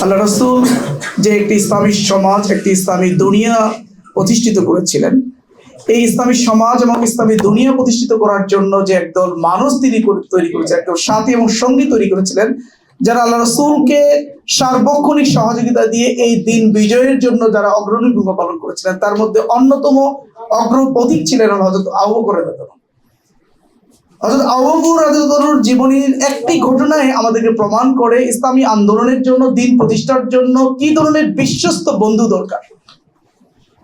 আল্লাহ রাসূল যে একটি ইসলামী সমাজ, একটি ইসলামী দুনিয়া প্রতিষ্ঠিত করেছিলেন, এই ইসলামী সমাজ এবং ইসলামী দুনিয়া প্রতিষ্ঠিত করার জন্য যে একদল মানুষ তিনি তৈরি করেছেন, একদল সাথী এবং সঙ্গী তৈরি করেছিলেন, যারা আল্লাহ রাসূলকে সার্বক্ষণিক সহযোগিতা দিয়ে এই দিন বিজয়ের জন্য যারা অগ্রণী ভূমিকা পালন করেছিলেন, তার মধ্যে অন্যতম অগ্রপথিক ছিলেন হযরত আবু বকর রাদিয়াল্লাহু আনহু। হযরত আবু বকর রাদিয়াল্লাহু আনহুর জীবনীর একটি ঘটনায় আমাদেরকে প্রমাণ করে ইসলামী আন্দোলনের জন্য, দিন প্রতিষ্ঠার জন্য কি ধরনের বিশ্বস্ত বন্ধু দরকার।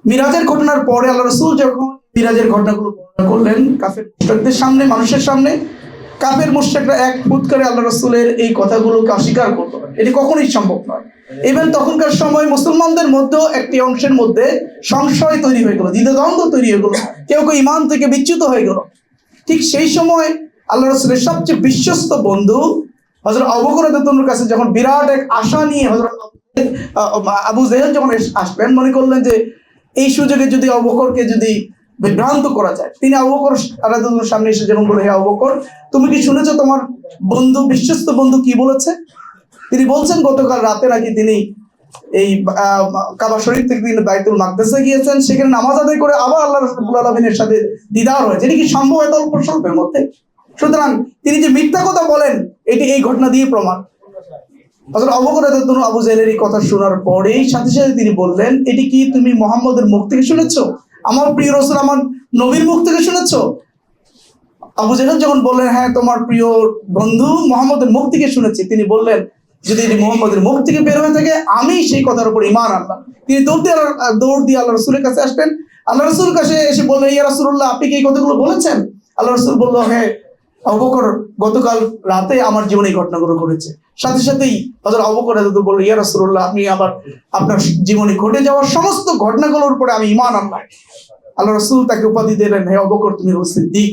মিরাজের ঘটনার পরে আল্লাহ রাসূল যখন মিরাজের ঘটনাগুলো বর্ণনা করলেন কাফের মুশরিকদের সামনে, মানুষের সামনে, কাফের মুশরিকরা এক ফুট করে আল্লাহ রাসূলের এই কথাগুলোকে অস্বীকার করতো। এটি কখনোই সম্ভব নয়। ইভেন তখনকার সময় মুসলমানদের মধ্যেও একটি অংশের মধ্যে সংশয় তৈরি হয়ে গেল, দ্বিধাদ্বন্দ্ব তৈরি হয়ে গেল, কেউ কেউ ঈমান থেকে বিচ্যুত হয়ে গেল। ঠিক সেই সময় আল্লাহ রাসূলের সবচেয়ে বিশ্বস্ত বন্ধু হযরত আবু বকর রাদিয়াল্লাহু আনহুর কাছে যখন বিরাট এক আশা নিয়ে হযরত আবু জেহেল যখন আসলেন, মনে করলেন যে এই সুযোগে যদি আবু বকরকে যদি বিভ্রান্ত করা যায়, তিনি আবু বকর রাদিয়াল্লাহু আনহুর সামনে এসে যখন বলে, হে আবু বকর, তুমি কি শুনেছো তোমার বন্ধু, বিশ্বস্ত বন্ধু কি বলেছে? তিনি বলছেন গতকাল রাতে নাকি তিনি এই কাবা শরীফ থেকে তিনি বাইতুল মাকদাসে গিয়েছেন, সেখানে নামাজ আদায় করে আবার আল্লাহ রাব্বুল আলামিনের সাথে দিদার হয়েছে। এটি কি সম্ভব এত অল্প স্বল্পের মধ্যে? সুতরাং তিনি যে মিথ্যা কথা বলেন, এটি এই ঘটনা দিয়ে প্রমাণ। হযরত আবু বকর রাদিয়াল্লাহু আনহু আবু জেহেলের এই কথা শোনার পরেই সাথে সাথে তিনি বললেন, এটি কি তুমি মুহাম্মদের মুখ থেকে শুনেছো? আমার প্রিয় রাসূল, আমার নবীর মুখ থেকে শুনেছো? আবু জেহেল যখন বললেন, হ্যাঁ, তোমার প্রিয় বন্ধু মুহাম্মদের মুখ থেকে শুনেছি, তিনি বললেন, যদি এটি মুহাম্মদের মুখ থেকে বের হয়ে থাকে, আমি সেই কথার উপর ঈমান আনলাম। তিনি দৌড় দিয়ে আল্লাহ রাসূলের কাছে আসলেন। আল্লাহ রাসূল কাছে এসে বললেন, ইয়া রাসূলুল্লাহ, আপনি কি এই কথাগুলো বলেছেন? আল্লাহ রাসূল বলল, হ্যাঁ আবু বকর, গতকাল রাতে আমার জীবনে এই ঘটনাগুলো ঘটেছে। সাথে সাথেই হযরত আবু বকর রাদিয়াল্লাহু আনহু বলল, ইয়া রাসূলুল্লাহ, আপনি আবার আপনার জীবনে ঘটে যাওয়ার সমস্ত ঘটনাগুলোর উপরে আমি ঈমান আনলাম। আল্লাহ রাসূল তাকে উপাধি দিলেন, হে আবু বকর, তুমি সিদ্দিক।